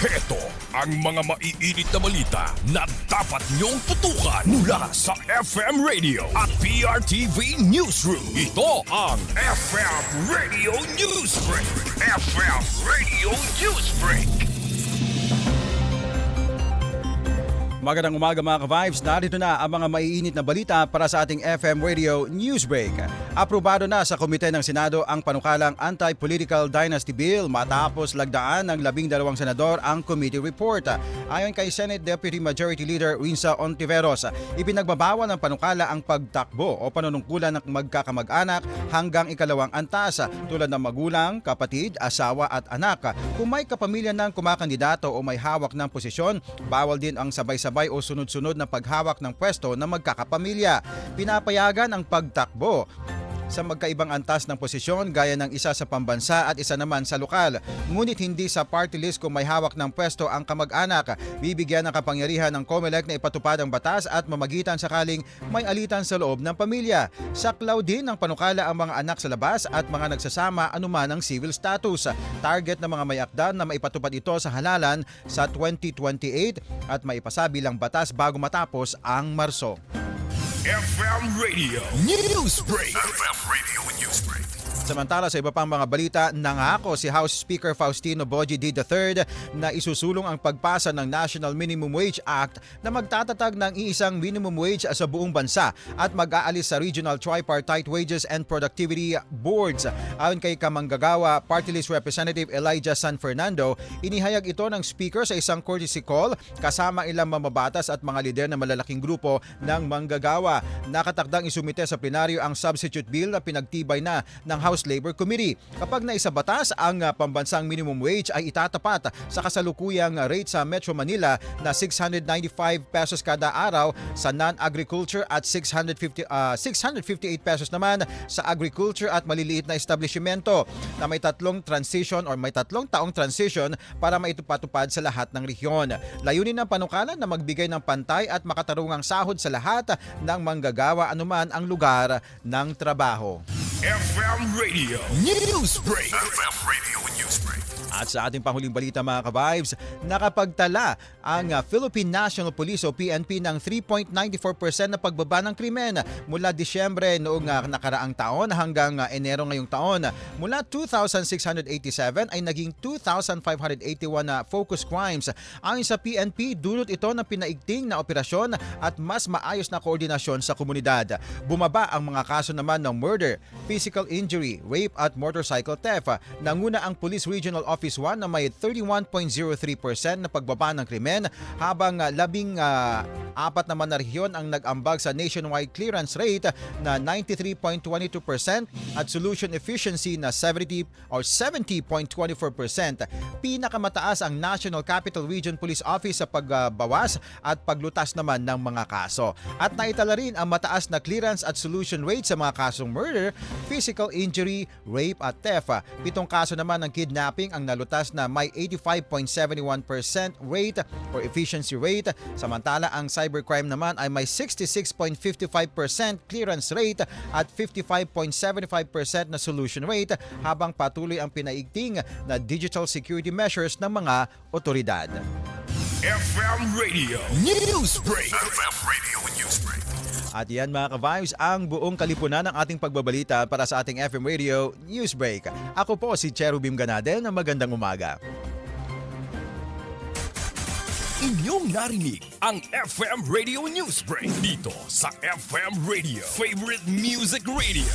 Heto ang mga maiinit na balita na dapat niyong tutukan mula sa FM Radio at PRTV Newsroom. Ito ang FM Radio Newsbreak. FM Radio Newsbreak. Magandang umaga mga ka-Vibes, narito na ang mga maiinit na balita para sa ating FM Radio Newsbreak. Aprobado na sa Komite ng Senado ang panukalang Anti-Political Dynasty Bill matapos lagdaan ng 12 senador ang committee report. Ayon kay Senate Deputy Majority Leader Rinsa Ontiveros, ipinagbabawal ng panukala ang pagtakbo o panunungkulan ng magkakamag-anak hanggang ikalawang antas tulad ng magulang, kapatid, asawa at anak. Kung may kapamilya ng kumakandidato o may hawak ng posisyon, bawal din ang sabay-sabay o sunod-sunod na paghawak ng pwesto ng magkakapamilya. Pinapayagan ang pagtakbo sa magkaibang antas ng posisyon gaya ng isa sa pambansa at isa naman sa lokal. Ngunit hindi sa party list kung may hawak ng pwesto ang kamag-anak. Bibigyan ng kapangyarihan ng COMELEC na ipatupad ang batas at mamagitan sakaling may alitan sa loob ng pamilya. Saklaw din ng panukala ang mga anak sa labas at mga nagsasama anuman ng civil status. Target ng mga may akda na maipatupad ito sa halalan sa 2028 at maipasa bilang batas bago matapos ang Marso. FM Radio Newsbreak. FM Radio Newsbreak. Samantala sa iba pang mga balita, nangako si House Speaker Faustino Boji D. III na isusulong ang pagpasa ng National Minimum Wage Act na magtatatag ng iisang minimum wage sa buong bansa at mag-aalis sa Regional Tripartite Wages and Productivity Boards. Ayon kay Kamanggagawa Party List Representative Elijah San Fernando, inihayag ito ng Speaker sa isang courtesy call kasama ilang mamabatas at mga lider ng malalaking grupo ng manggagawa. Nakatakdang isumite sa plenaryo ang substitute bill na pinagtibay na ng House Labor Committee. Kapag naisabatas, ang pambansang minimum wage ay itatapat sa kasalukuyang rate sa Metro Manila na 695 pesos kada araw sa non-agriculture at 658 pesos naman sa agriculture at maliliit na establishmento na may tatlong taong transition para maitupatupad sa lahat ng rehiyon. Layunin ng panukala na magbigay ng pantay at makatarungang sahod sa lahat ng manggagawa anuman ang lugar ng trabaho. FM Radio Newsbreak. FM Radio Newsbreak. At sa ating panghuling balita mga ka-Vibes, nakapagtala ang Philippine National Police o PNP ng 3.94% na pagbaba ng krimen mula Disyembre noong nakaraang taon hanggang Enero ngayong taon. Mula 2,687 ay naging 2,581 na focus crimes. Ayon sa PNP, dulot ito ng pinaigting na operasyon at mas maayos na koordinasyon sa komunidad. Bumaba ang mga kaso naman ng murder, physical injury, rape at motorcycle theft. Nanguna ang Police Regional Office 1 na may 31.03% na pagbaba ng krimen habang 14 naman na rehiyon ang nag-ambag sa nationwide clearance rate na 93.22% at solution efficiency na 70.24%. Pinakamataas ang National Capital Region Police Office sa pagbawas at paglutas naman ng mga kaso. At naitala rin ang mataas na clearance at solution rate sa mga kasong murder, physical injury, rape at theft. 7 kaso naman ng kidnapping ang nalutas na may 85.71% rate or efficiency rate. Samantala ang cybercrime naman ay may 66.55% clearance rate at 55.75% na solution rate habang patuloy ang pinaigting na digital security measures ng mga otoridad. FM Radio Newsbreak. FM Radio Newsbreak. At yan mga ka-Vibes, ang buong kalipunan ng ating pagbabalita para sa ating FM Radio Newsbreak. Ako po si Cherubim Ganade na magandang umaga. Inyong narinig ang FM Radio Newsbreak dito sa FM Radio, Favorite Music Radio.